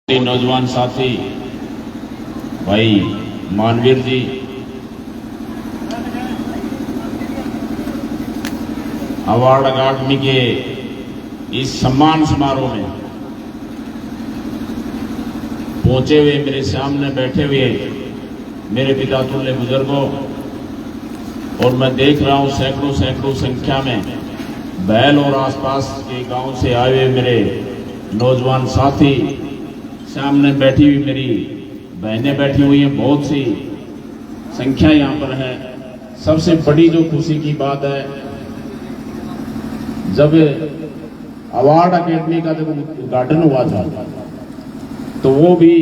नौजवान साथी भाई मानवीर जी, अवार्ड अकादमी के इस सम्मान समारोह में पहुंचे हुए मेरे सामने बैठे हुए मेरे पिता तुल्य बुजुर्गों, और मैं देख रहा हूं सैकड़ों सैकड़ों संख्या में बैल और आसपास के गांव से आए हुए मेरे नौजवान साथी, सामने बैठी हुई मेरी बहनें बैठी हुई हैं, बहुत सी संख्या यहाँ पर है। सबसे बड़ी जो खुशी की बात है, जब अवार्ड अकेडमी का जब उद्घाटन हुआ था तो वो भी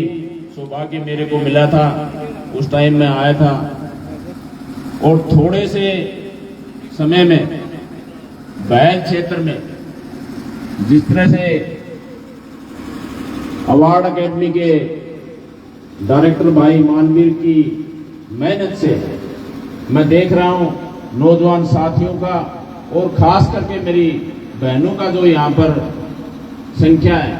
सौभाग्य मेरे को मिला था। उस टाइम में आया था और थोड़े से समय में बैल क्षेत्र में जिस तरह से अवार्ड अकेडमी के डायरेक्टर भाई मानवीर की मेहनत से मैं देख रहा हूं नौजवान साथियों का और खास करके मेरी बहनों का जो यहां पर संख्या है,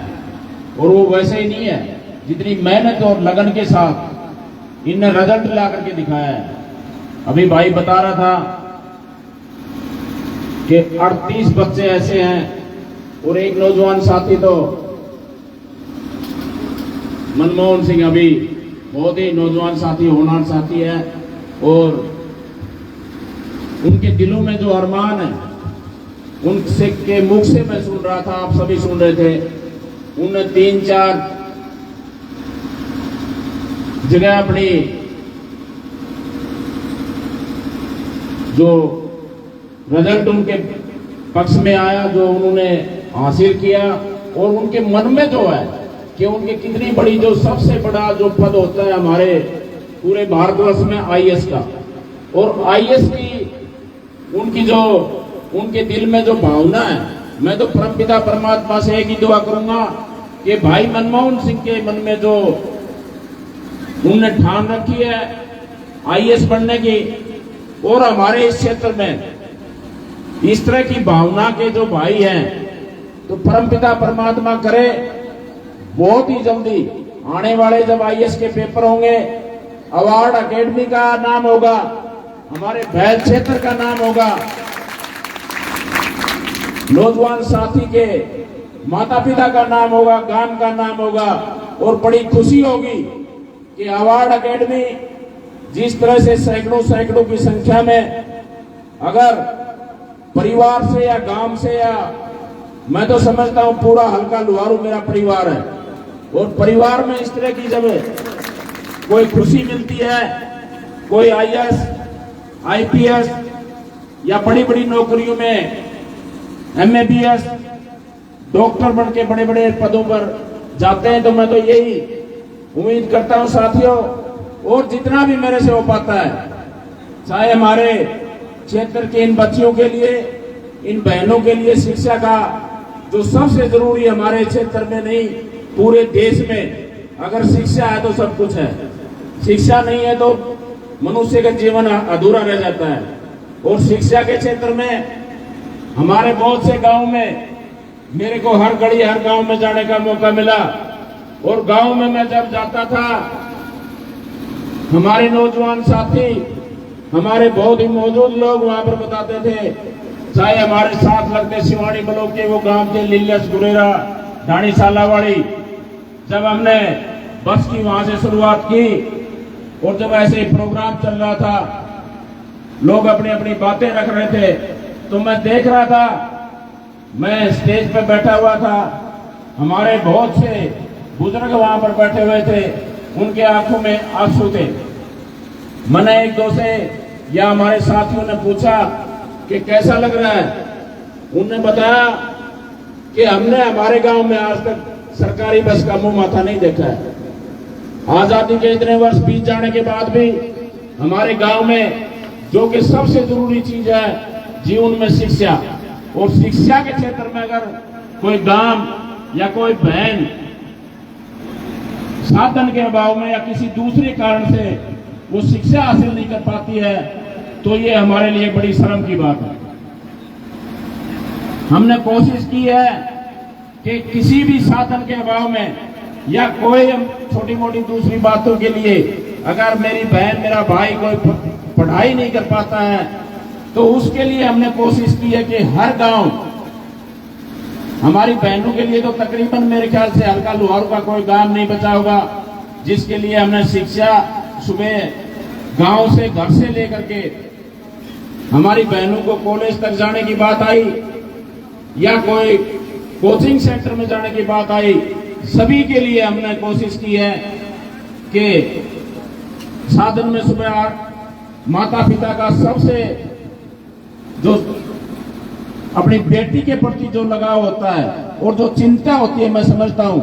और वो वैसे ही नहीं है जितनी मेहनत और लगन के साथ इनने रिजल्ट ला करके दिखाया है। अभी भाई बता रहा था कि 38 बच्चे ऐसे हैं और एक नौजवान साथी तो मनमोहन सिंह, अभी बहुत ही नौजवान साथी, होनहार साथी है, और उनके दिलों में जो अरमान है उनसे के मुख से मैं सुन रहा था, आप सभी सुन रहे थे। उन्होंने 3-4 जगह अपनी जो रिजल्ट उनके पक्ष में आया, जो उन्होंने हासिल किया, और उनके मन में जो है कि उनकी कितनी बड़ी, जो सबसे बड़ा जो पद होता है हमारे पूरे भारतवर्ष में आईएएस का, और आईएएस की उनकी जो उनके दिल में जो भावना है, मैं तो परमपिता परमात्मा से एक ही दुआ करूंगा कि भाई मनमोहन सिंह के मन में जो उन्होंने ठान रखी है आईएएस बनने की, और हमारे इस क्षेत्र में इस तरह की भावना के जो भाई हैं, तो परमपिता परमात्मा करे बहुत ही जल्दी आने वाले जब आईएएस के पेपर होंगे, अवार्ड अकेडमी का नाम होगा, हमारे बैल क्षेत्र का नाम होगा, नौजवान साथी के माता पिता का नाम होगा, गांव का नाम होगा, और बड़ी खुशी होगी कि अवार्ड अकेडमी जिस तरह से सैकड़ों सैकड़ों की संख्या में, अगर परिवार से या गांव से, या मैं तो समझता हूं पूरा हल्का लुहारू मेरा परिवार है, और परिवार में इस तरह की जब कोई खुशी मिलती है, कोई आईएएस आईपीएस या बड़ी बड़ी नौकरियों में एमबीबीएस डॉक्टर बन के बड़े बड़े पदों पर जाते हैं, तो मैं तो यही उम्मीद करता हूं साथियों, और जितना भी मेरे से हो पाता है, चाहे हमारे क्षेत्र के इन बच्चियों के लिए, इन बहनों के लिए शिक्षा का जो सबसे जरूरी हमारे क्षेत्र में नहीं पूरे देश में, अगर शिक्षा है तो सब कुछ है, शिक्षा नहीं है तो मनुष्य का जीवन अधूरा रह जाता है। और शिक्षा के क्षेत्र में हमारे बहुत से गांव में मेरे को हर घड़ी हर गांव में जाने का मौका मिला, और गांव में मैं जब जाता था, हमारे नौजवान साथी, हमारे बहुत ही मौजूद लोग वहां पर बताते थे, चाहे हमारे साथ लगते शिवानी ब्लॉक के वो गांव थे लीलस, गुरेरा, ढाणी, सालावाड़ी, जब हमने बस की वहां से शुरुआत की, और जब ऐसे ही प्रोग्राम चल रहा था, लोग अपनी अपनी बातें रख रहे थे, तो मैं देख रहा था, मैं स्टेज पर बैठा हुआ था, हमारे बहुत से बुजुर्ग वहां पर बैठे हुए थे, उनके आंखों में आंसू थे। मैंने एक दो से या हमारे साथियों ने पूछा कि कैसा लग रहा है, उन्होंने बताया कि हमने हमारे गांव में आज तक सरकारी बस का मुंह माथा नहीं देखा है। आजादी के इतने वर्ष बीत जाने के बाद भी हमारे गांव में जो कि सबसे जरूरी चीज है जीवन में शिक्षा, और शिक्षा के क्षेत्र में अगर कोई गांव या कोई बहन साधन के अभाव में या किसी दूसरे कारण से वो शिक्षा हासिल नहीं कर पाती है, तो ये हमारे लिए बड़ी शर्म की बात है। हमने कोशिश की है कि किसी भी साधन के अभाव में या कोई हम छोटी मोटी दूसरी बातों के लिए अगर मेरी बहन मेरा भाई कोई पढ़ाई नहीं कर पाता है तो उसके लिए हमने कोशिश की है कि हर गांव, हमारी बहनों के लिए तो तकरीबन मेरे ख्याल से हल्का लोहारू का कोई गांव नहीं बचा होगा जिसके लिए हमने शिक्षा सुबह गांव से घर से लेकर के हमारी बहनों को कॉलेज तक जाने की बात आई या कोई कोचिंग सेंटर में जाने की बात आई, सभी के लिए हमने कोशिश की है कि साधन में सुबह माता पिता का सबसे जो अपनी बेटी के प्रति जो लगाव होता है और जो चिंता होती है, मैं समझता हूं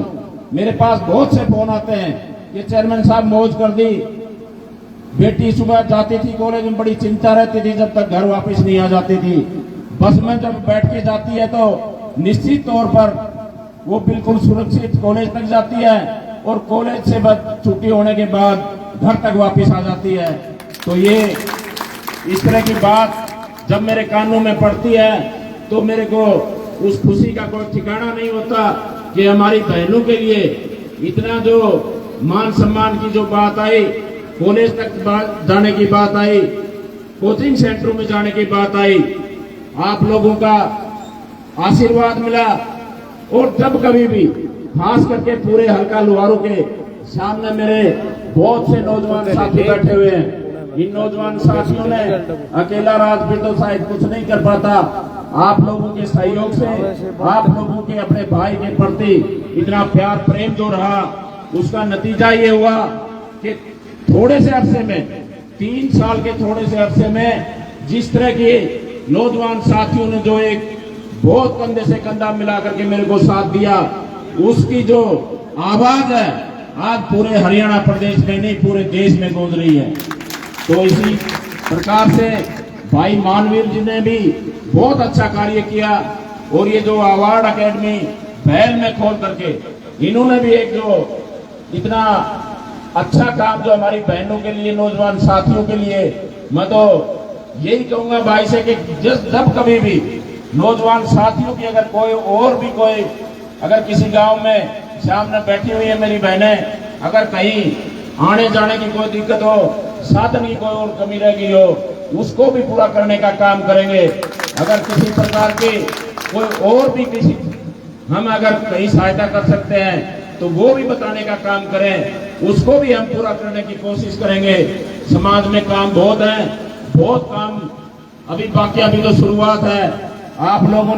मेरे पास बहुत से फोन आते हैं कि चेयरमैन साहब मौज कर दी, बेटी सुबह जाती थी कॉलेज में बड़ी चिंता रहती थी जब तक घर वापस नहीं आ जाती थी, बस में जब बैठ के जाती है तो निश्चित तौर पर वो बिल्कुल सुरक्षित कॉलेज तक जाती है और कॉलेज से बस छुट्टी होने के बाद घर तक वापस आ जाती है। तो ये इस तरह की बात जब मेरे कानों में पड़ती है तो मेरे को उस खुशी का कोई ठिकाना नहीं होता कि हमारी बहनों के लिए इतना जो मान सम्मान की जो बात आई, कॉलेज तक जाने की बात आई, कोचिंग सेंटरों में जाने की बात आई, आप लोगों का आशीर्वाद मिला। और जब कभी भी खास करके पूरे हल्का लोहारू के सामने मेरे बहुत से नौजवान साथी बैठे हुए हैं, इन नौजवान साथियों ने अकेला राजवीर तो शायद कुछ नहीं कर पाता, आप लोगों के सहयोग से, आप लोगों के अपने भाई के प्रति इतना प्यार प्रेम जो रहा उसका नतीजा ये हुआ कि थोड़े से अरसे में, 3 साल के थोड़े से अरसे में जिस तरह के नौजवान साथियों ने जो एक बहुत कंधे से कंधा मिला करके मेरे को साथ दिया, उसकी जो आवाज है आज पूरे हरियाणा प्रदेश में नहीं पूरे देश में गूंज रही है। तो इसी प्रकार से भाई मानवीर जी ने भी बहुत अच्छा कार्य किया और ये जो अवार्ड अकेडमी पहल में खोल करके इन्होंने भी एक जो इतना अच्छा काम जो हमारी बहनों के लिए, नौजवान साथियों के लिए, मैं तो यही कहूंगा भाई से कि जब कभी भी नौजवान साथियों की अगर कोई और भी कोई अगर किसी गांव में सामने बैठी हुई है मेरी बहनें, अगर कहीं आने जाने की कोई दिक्कत हो, साधन की कोई और कमी रह गई हो, उसको भी पूरा करने का काम करेंगे। अगर किसी प्रकार की कोई और भी किसी हम अगर कहीं सहायता कर सकते हैं तो वो भी बताने का काम करें, उसको भी हम पूरा करने की कोशिश करेंगे। समाज में काम बहुत है, बहुत काम अभी बाकी, अभी तो शुरुआत है। आप लोगों